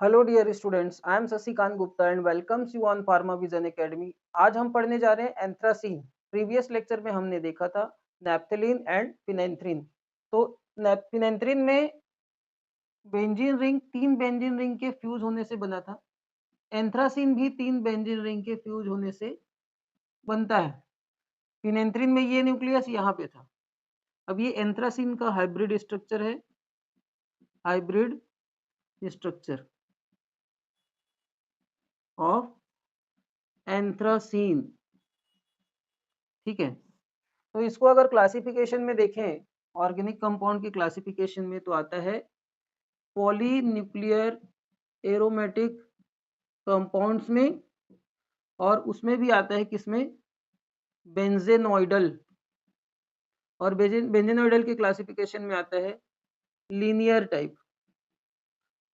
Hello dear students, I am Shashikant Gupta and welcomes you on Pharma Vision Academy. आज हम पढ़ने जा रहे हैं एंथ्रासीन। प्रीवियस लेक्चर में हमने देखा था नैप्थेलिन एंड फिनेंथ्रीन। तो फिनेंथ्रीन में बेंजीन रिंग 3 बेंजीन रिंग के फ्यूज होने से बना था। एंथ्रासीन भी 3 बेंजीन रिंग के फ्यूज होने से बनता है। फिनेंथ्रीन में ये न्यूक्लियस यहाँ पे था। अब ये एंथ्रासीन का हाइब्रिड स्ट्रक्चर है, हाइब्रिड स्ट्रक्चर ऑफ एंथ्रासीन। ठीक है, तो इसको अगर क्लासिफिकेशन में देखें, ऑर्गेनिक कंपाउंड की क्लासिफिकेशन में तो आता है पॉलीन्यूक्लियर एरोमेटिक कंपाउंड्स में, और उसमें भी आता है किसमें, बेंजेनोइडल। और बेंजेनोइडल के क्लासिफिकेशन में आता है लीनियर टाइप।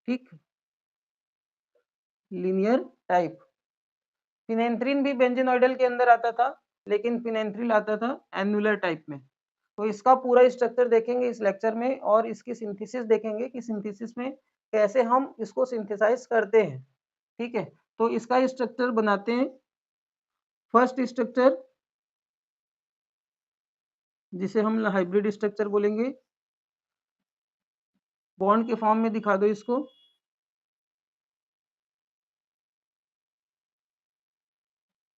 ठीक, लीनियर टाइप। फिनेंथ्रीन भी बेंजेनोइडल के अंदर आता था, लेकिन फिनेंथ्रिल आता था एन्युलर टाइप में। तो इसका पूरा स्ट्रक्चर देखेंगे इस लेक्चर में, और इसकी सिंथेसिस देखेंगे कि सिंथेसिस में कैसे हम इसको सिंथेसाइज करते हैं। ठीक है, तो इसका स्ट्रक्चर बनाते हैं। फर्स्ट स्ट्रक्चर जिसे हम हाइब्रिड स्ट्रक्चर बोलेंगे, बॉन्ड के फॉर्म में दिखा दो इसको।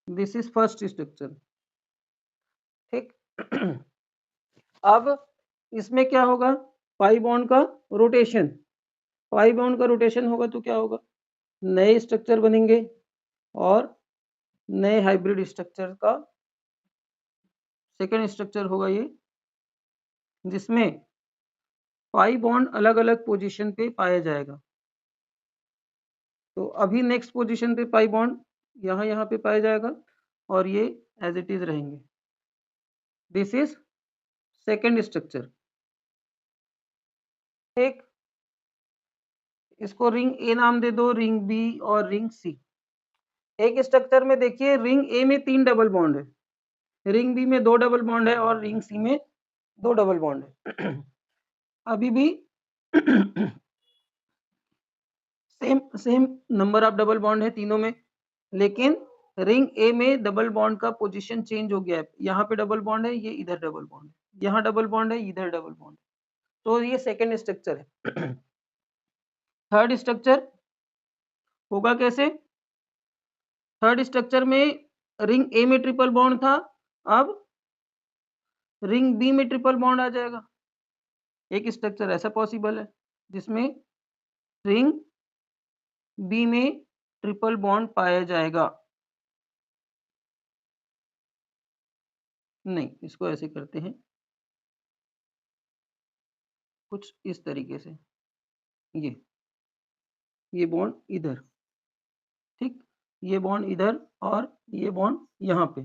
This is first structure. ठीक अब इसमें क्या होगा, पाई बॉन्ड का रोटेशन। पाई बॉन्ड का रोटेशन होगा तो क्या होगा, नए स्ट्रक्चर बनेंगे, और नए हाइब्रिड स्ट्रक्चर का सेकेंड स्ट्रक्चर होगा ये, जिसमें पाई बॉन्ड अलग अलग पोजीशन पे पाया जाएगा। तो अभी नेक्स्ट पोजीशन पे पाई बॉन्ड यहाँ पे पाया जाएगा, और ये एज इट इज रहेंगे। This is second structure. ठीक, इसको रिंग ए नाम दे दो, रिंग बी और रिंग सी। एक स्ट्रक्चर में देखिए रिंग ए में 3 डबल बॉन्ड है, रिंग बी में 2 डबल बॉन्ड है, और रिंग सी में 2 डबल बॉन्ड है। अभी भी same same number of double bond है तीनों में, लेकिन रिंग ए में डबल बॉन्ड का पोजीशन चेंज हो गया है। यहाँ पे डबल बॉन्ड है, ये इधर डबल बॉन्ड है, यहाँ डबल बॉन्ड है, इधर डबल बॉन्ड है। तो ये सेकेंड स्ट्रक्चर है। थर्ड स्ट्रक्चर होगा कैसे, थर्ड स्ट्रक्चर में रिंग ए में ट्रिपल बॉन्ड था, अब रिंग बी में ट्रिपल बॉन्ड आ जाएगा। एक स्ट्रक्चर ऐसा पॉसिबल है जिसमें रिंग बी में ट्रिपल बॉन्ड पाया जाएगा। नहीं, इसको ऐसे करते हैं कुछ इस तरीके से, ये बॉन्ड इधर, ठीक, ये बॉन्ड इधर, और ये बॉन्ड यहाँ पे।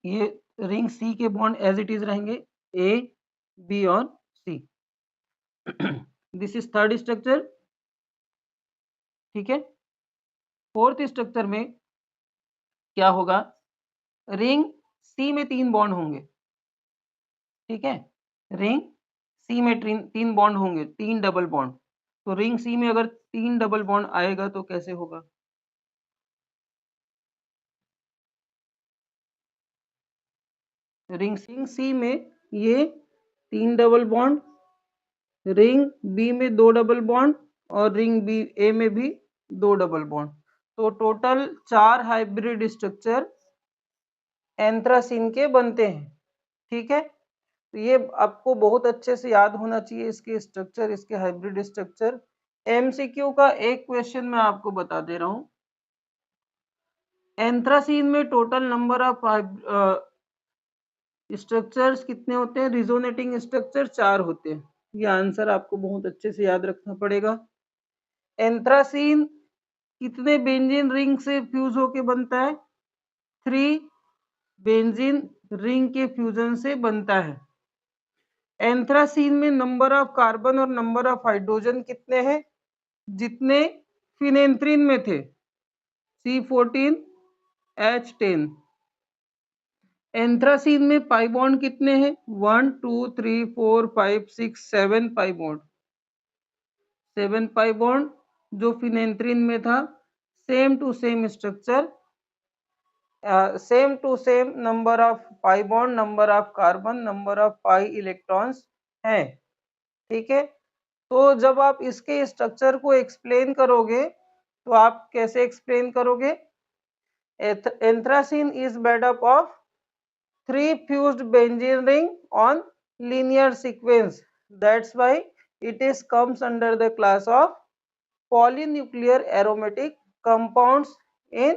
ये रिंग सी के बॉन्ड एज इट इज रहेंगे, ए बी और C. This is third structure. ठीक है, फोर्थ स्ट्रक्चर में क्या होगा, रिंग सी में 3 बॉन्ड होंगे। ठीक है, रिंग सी में 3 बॉन्ड होंगे, 3 डबल बॉन्ड। तो रिंग सी में अगर 3 डबल बॉन्ड आएगा तो कैसे होगा, रिंग सी में ये 3 डबल बॉन्ड, रिंग बी में 2 डबल बॉन्ड, और रिंग बी ए में भी 2 डबल बॉन्ड। तो टोटल 4 हाइब्रिड स्ट्रक्चर एंथ्रासीन के बनते हैं। ठीक है, तो ये आपको बहुत अच्छे से याद होना चाहिए, इसके स्ट्रक्चर, इसके हाइब्रिड स्ट्रक्चर। एमसीक्यू का एक क्वेश्चन मैं आपको बता दे रहा हूं, एंथ्रासीन में टोटल नंबर ऑफ स्ट्रक्चर्स कितने होते हैं, रिजोनेटिंग स्ट्रक्चर 4 होते हैं। ये आंसर आपको बहुत अच्छे से याद रखना पड़ेगा। एंथ्रासीन कितने बेंजीन रिंग से फ्यूज होके बनता है, 3 बेंजीन रिंग के फ्यूजन से बनता है। एंथ्रासीन में नंबर ऑफ कार्बन और नंबर ऑफ हाइड्रोजन कितने हैं, जितने फिनेंथ्रीन में थे, C14H10। एंथ्रासीन में पाई बॉन्ड कितने हैं, 1 2 3 4 5 6 7 पाई बॉन्ड। 7 पाई बॉन्ड जो फिनेंथ्रीन में था, same to same structure, same to same number of pi bond, number of carbon, number of pi electrons है। ठीक है, तो जब आप इसके स्ट्रक्चर को एक्सप्लेन करोगे तो आप कैसे एक्सप्लेन करोगे? Anthracene is made up of 3 fused benzene ring on linear sequence. That's why it is comes under the class of polynuclear aromatic compounds in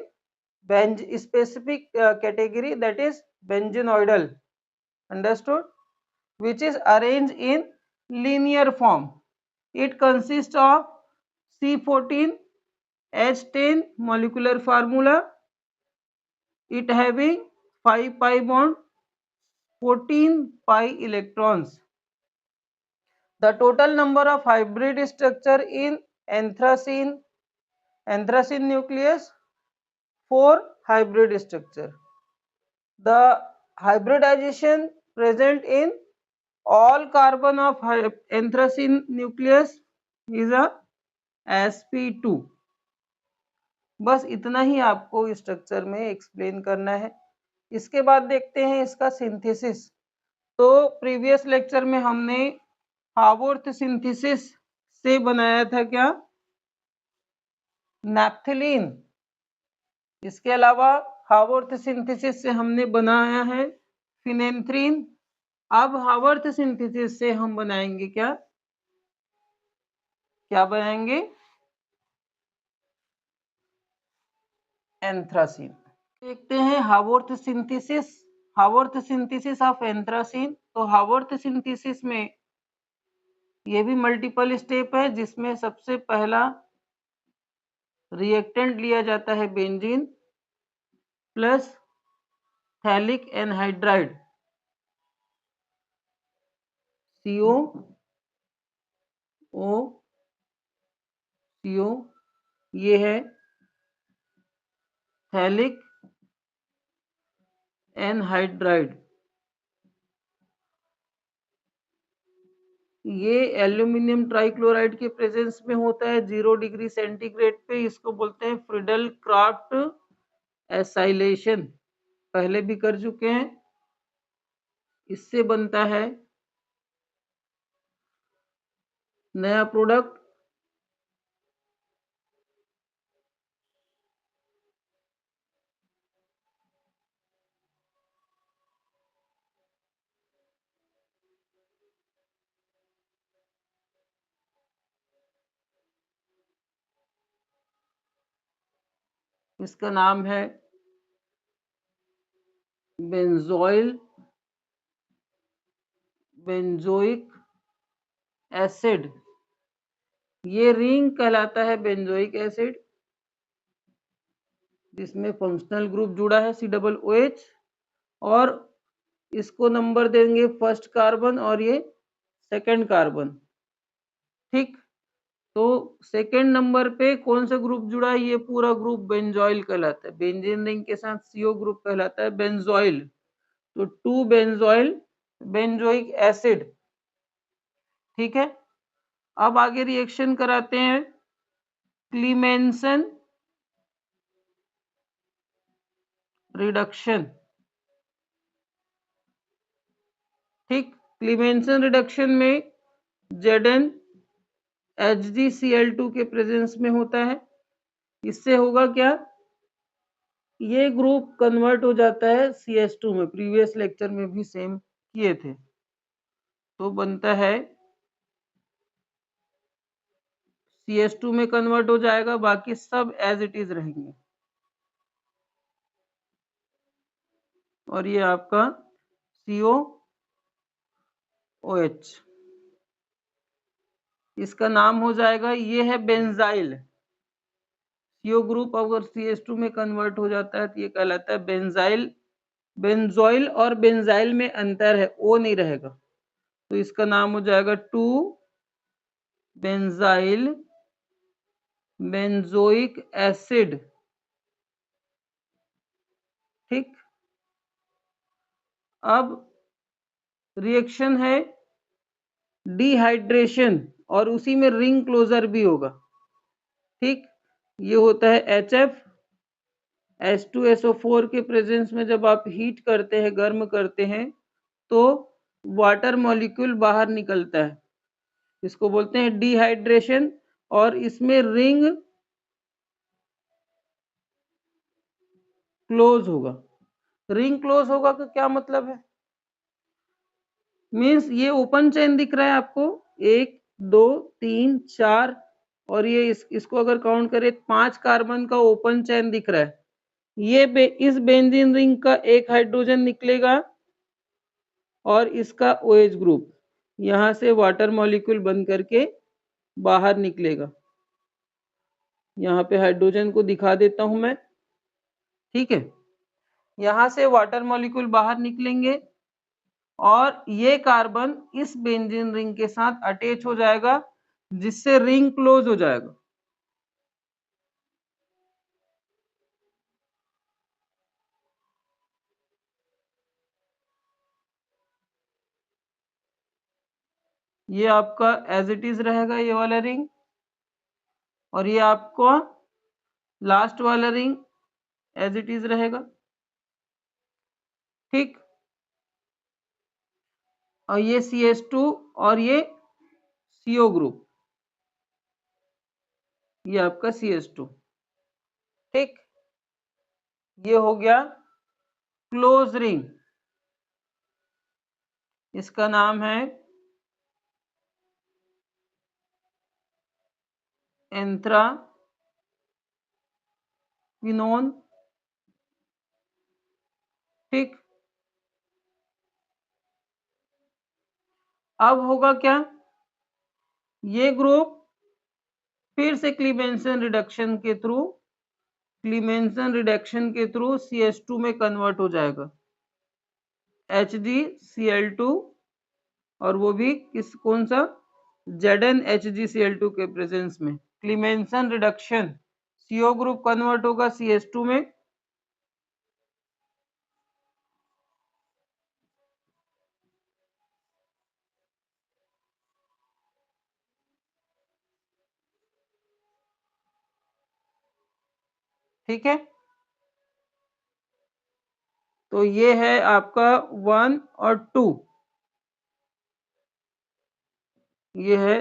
specific category, that is benzenoidal. Understood? Which is arranged in linear form. It consists of C14H10 molecular formula. It having 5 pi bond, 14 pi electrons. The total number of hybrid structure in anthracene nucleus, 4 hybrid structure. The hybridization present in all carbon of anthracene nucleus is a sp2. बस इतना ही आपको structure में explain करना है। इसके बाद देखते हैं इसका सिंथेसिस। तो प्रीवियस लेक्चर में हमने हावर्थ सिंथेसिस से बनाया था क्या? नैप्थलीन। इसके अलावा हावर्थ सिंथेसिस से हमने बनाया है फिनेंथ्रीन। अब हावर्थ सिंथेसिस से हम बनाएंगे क्या? क्या बनाएंगे? एंथ्रासीन। देखते हैं Haworth synthesis, Haworth synthesis of anthracene. तो हावर्थ सिंथेसिस में ये भी मल्टीपल स्टेप है, जिसमें सबसे पहला रिएक्टेंट लिया जाता है benzene plus phthalic anhydride CO O CO, ये है थैलिक एनहाइड्राइड। ये एल्यूमिनियम ट्राइक्लोराइड के प्रेजेंस में होता है 0 डिग्री सेंटीग्रेड पे। इसको बोलते हैं फ्रिडल क्राफ्ट एसाइलेशन, पहले भी कर चुके हैं। इससे बनता है नया प्रोडक्ट इसका नाम है बेंजोइक एसिड। ये रिंग कहलाता है बेंजोइक एसिड, जिसमें फंक्शनल ग्रुप जुड़ा है COOH, और इसको नंबर देंगे फर्स्ट कार्बन और ये सेकंड कार्बन। ठीक, तो सेकंड नंबर पे कौन सा ग्रुप जुड़ा है? ये पूरा ग्रुप बेंजोइल कहलाता है। बेंजीन रिंग के साथ CO ग्रुप कहलाता है बेंजोइल। तो 2 बेंजोइल बेंजोइक एसिड। ठीक है, अब आगे रिएक्शन कराते हैं क्लीमेंसन रिडक्शन। ठीक, क्लीमेंसन रिडक्शन में Zn HgCl2 के प्रेजेंस में होता है। इससे होगा क्या? ये ग्रुप कन्वर्ट हो जाता है CH2 में। प्रीवियस लेक्चर में भी सेम किए थे। तो बनता है CH2 में कन्वर्ट हो जाएगा, बाकी सब एज इट इज रहेंगे। और ये आपका COOH, इसका नाम हो जाएगा, ये है बेंजाइल। CO ग्रुप अगर CH2 में कन्वर्ट हो जाता है तो ये कहलाता है बेंजाइल। बेंजोइल और बेंजाइल में अंतर है, O नहीं रहेगा, तो इसका नाम हो जाएगा 2 बेंजाइल बेंजोइक एसिड। ठीक, अब रिएक्शन है डिहाइड्रेशन और उसी में रिंग क्लोजर भी होगा। ठीक, ये होता है HF। H2SO4 के प्रेजेंस में जब आप हीट करते हैं, गर्म करते हैं, तो वाटर मॉलिक्यूल बाहर निकलता है, इसको बोलते हैं डिहाइड्रेशन। और इसमें रिंग क्लोज होगा। रिंग क्लोज होगा का क्या मतलब है? मीन्स ये ओपन चेन दिख रहा है आपको, 1 2 3 4, और ये इसको अगर काउंट करें 5 कार्बन का ओपन चेन दिख रहा है। ये इस बेंजीन रिंग का एक हाइड्रोजन निकलेगा और इसका OH ग्रुप यहाँ से वाटर मॉलिक्यूल बन करके बाहर निकलेगा। यहाँ पे हाइड्रोजन को दिखा देता हूं मैं। ठीक है, यहाँ से वाटर मॉलिक्यूल बाहर निकलेंगे और ये कार्बन इस बेंजीन रिंग के साथ अटैच हो जाएगा, जिससे रिंग क्लोज हो जाएगा। ये आपका एज इट इज रहेगा ये वाला रिंग, और ये आपको लास्ट वाला रिंग एज इट इज रहेगा। ठीक, और ये CH2 और ये CO ग्रुप, ये आपका CH2। ठीक, ये हो गया क्लोज रिंग, इसका नाम है एंथ्राक्विनोन। ठीक, अब होगा क्या, ये ग्रुप फिर से क्लीमेंसन रिडक्शन के थ्रू CH2 में कन्वर्ट हो जाएगा, HgCl2, और वो भी कौन सा, ZnHgCl2 के प्रेजेंस में। क्लीमेंसन रिडक्शन, CO ग्रुप कन्वर्ट होगा CH2 में, ठीक है। तो ये है आपका 1 और 2, ये है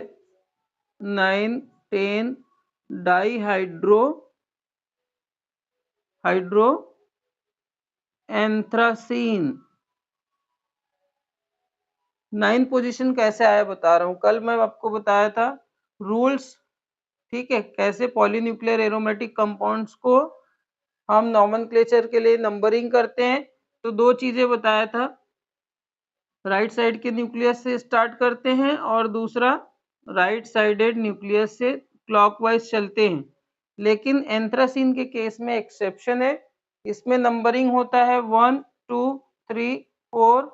9 10 डाई हाइड्रो एंथ्रासीन। 9 पोजीशन कैसे आया बता रहा हूं, कल मैं आपको बताया था रूल्स। ठीक है, कैसे पॉलीन्यूक्लियर एरोमेटिक कंपाउंड्स को हम नॉमेनक्लेचर के लिए नंबरिंग करते हैं। तो दो चीजें बताया था, राइट साइड के न्यूक्लियस से स्टार्ट करते हैं और दूसरा राइट साइडेड न्यूक्लियस से क्लॉकवाइज चलते हैं। लेकिन एंथ्रासीन के केस में एक्सेप्शन है, इसमें नंबरिंग होता है 1 2 3 4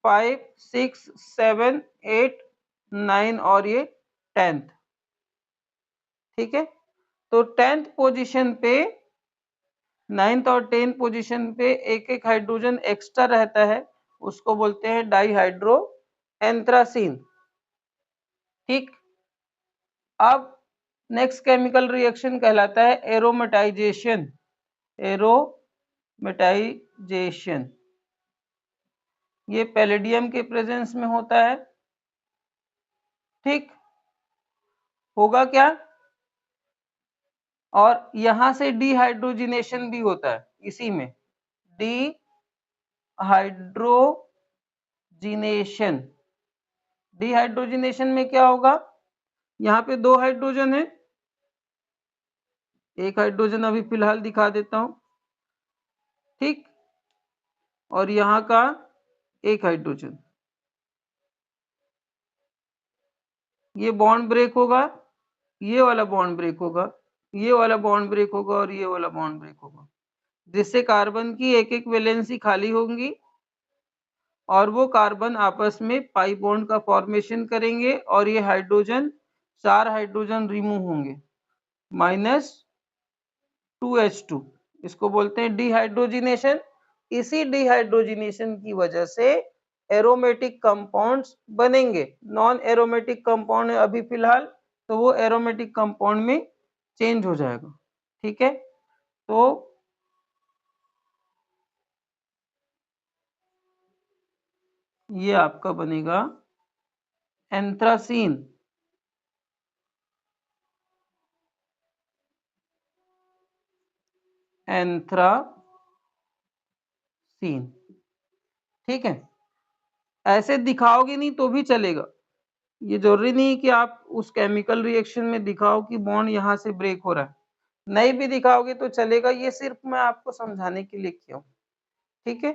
5 6 7 8 9 और ये 10th। ठीक है, तो 10th पोजीशन पे, 9th और 10th पोजीशन पे एक एक हाइड्रोजन एक्स्ट्रा रहता है, उसको बोलते हैं डाईहाइड्रो एंथ्रासीन। ठीक, अब नेक्स्ट केमिकल रिएक्शन कहलाता है एरोमेटाइजेशन। एरोमेटाइजेशन ये पैलेडियम के प्रेजेंस में होता है। ठीक, होगा क्या, और यहां से डिहाइड्रोजिनेशन भी होता है, इसी में डिहाइड्रोजिनेशन में क्या होगा, यहाँ पे 2 हाइड्रोजन है, एक हाइड्रोजन अभी फिलहाल दिखा देता हूं। ठीक, और यहाँ का एक हाइड्रोजन, ये बॉन्ड ब्रेक होगा, ये वाला बॉन्ड ब्रेक होगा, ये वाला बॉन्ड ब्रेक होगा और ये वाला बॉन्ड ब्रेक होगा, जिससे कार्बन की एक एक वैलेंसी खाली होंगी और वो कार्बन आपस में पाई बॉन्ड का फॉर्मेशन करेंगे और ये हाइड्रोजन 4 हाइड्रोजन रिमूव होंगे, -2H2, इसको बोलते हैं डिहाइड्रोजिनेशन। इसी डिहाइड्रोजिनेशन की वजह से एरोमेटिक कंपाउंड्स बनेंगे। नॉन एरोमेटिक कंपाउंड है अभी फिलहाल, तो वो एरोमेटिक कंपाउंड में चेंज हो जाएगा। ठीक है, तो ये आपका बनेगा एंथ्रासीन। एंथ्रासीन, ठीक है। ऐसे दिखाओगे नहीं तो भी चलेगा, ये जरूरी नहीं कि आप उस केमिकल रिएक्शन में दिखाओ कि बॉन्ड यहाँ से ब्रेक हो रहा है, नहीं भी दिखाओगे तो चलेगा। ये सिर्फ मैं आपको समझाने के लिए किया हूँ। ठीक है,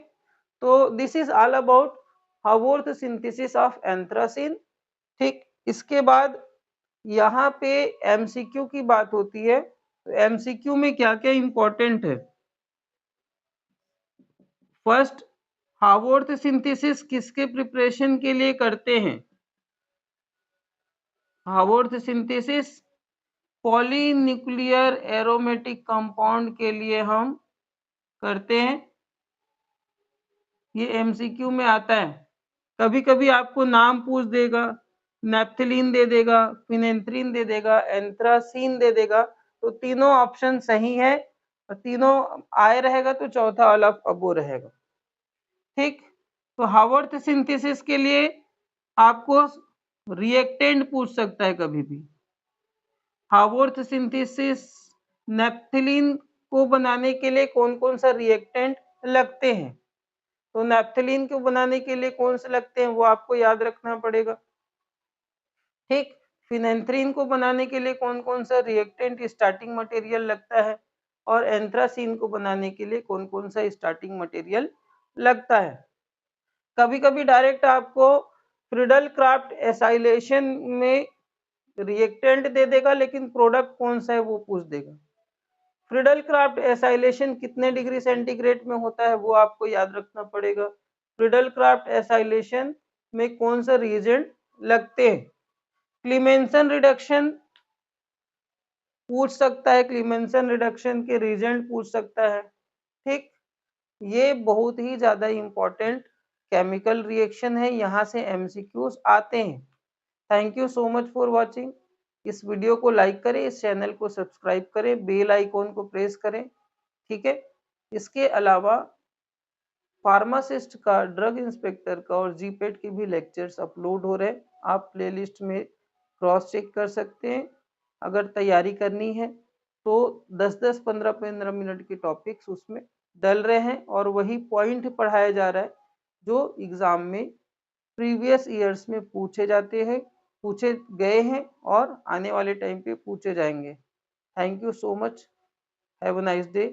तो this is all about Haworth synthesis of anthracene. ठीक, इसके बाद यहाँ पे एमसीक्यू की बात होती है। तो एमसीक्यू में क्या क्या इंपॉर्टेंट है? फर्स्ट, हावर्थ सिंथेसिस किसके प्रिपरेशन के लिए करते हैं? Haworth synthesis polynuclear aromatic compound के लिए हम करते हैं। ये एमसीक्यू में आता है। कभी कभी आपको नाम पूछ देगा, नेप्थलीन दे देगा, फिनेंथ्रीन दे देगा, एंथ्रासीन दे देगा, तो तीनों ऑप्शन सही है और तीनों आए रहेगा तो चौथा वाला अबो रहेगा। ठीक, तो हावर्थ सिंथेसिस के लिए आपको रिएक्टेंट पूछ सकता है कभी भी। हावर्थ सिंथेसिस नेप्थलीन को बनाने के लिए कौन कौन सा रिएक्टेंट लगते हैं? तो नेप्थलीन को बनाने के लिए कौन से लगते हैं वो आपको याद रखना पड़ेगा। ठीक, फिनेंथ्रीन को बनाने के लिए कौन कौन सा रिएक्टेंट स्टार्टिंग मटेरियल लगता है, और एंथ्रासीन को बनाने के लिए कौन कौन सा स्टार्टिंग मटेरियल लगता है। कभी कभी डायरेक्ट आपको फ्रीडल क्राफ्ट एसाइलेशन में रिएक्टेंट दे देगा, लेकिन प्रोडक्ट कौन सा है वो पूछ देगा। फ्रीडल क्राफ्ट एसाइलेशन कितने डिग्री सेंटीग्रेड में होता है वो आपको याद रखना पड़ेगा। फ्रीडल क्राफ्ट एसाइलेशन में कौन सा रिएजेंट लगते हैं। क्लीमेंसन रिडक्शन पूछ सकता है, क्लीमेंसन रिडक्शन के रिएजेंट पूछ सकता है। ठीक, ये बहुत ही ज्यादा इंपॉर्टेंट केमिकल रिएक्शन है, यहाँ से एमसीक्यूज आते हैं। Thank you so much for watching. इस वीडियो को लाइक करें, इस चैनल को सब्सक्राइब करें, बेल आइकॉन को प्रेस करें। ठीक है, इसके अलावा फार्मासिस्ट का, ड्रग इंस्पेक्टर का और जीपेट के भी लेक्चर्स अपलोड हो रहे हैं, आप प्लेलिस्ट में क्रॉस चेक कर सकते हैं। अगर तैयारी करनी है तो 10-10, 15-15 मिनट के टॉपिक्स उसमें डल रहे हैं और वही पॉइंट पढ़ाया जा रहा है जो एग्जाम में प्रीवियस ईयर्स में पूछे जाते हैं, पूछे गए हैं और आने वाले टाइम पे पूछे जाएंगे। Thank you so much, have a nice day.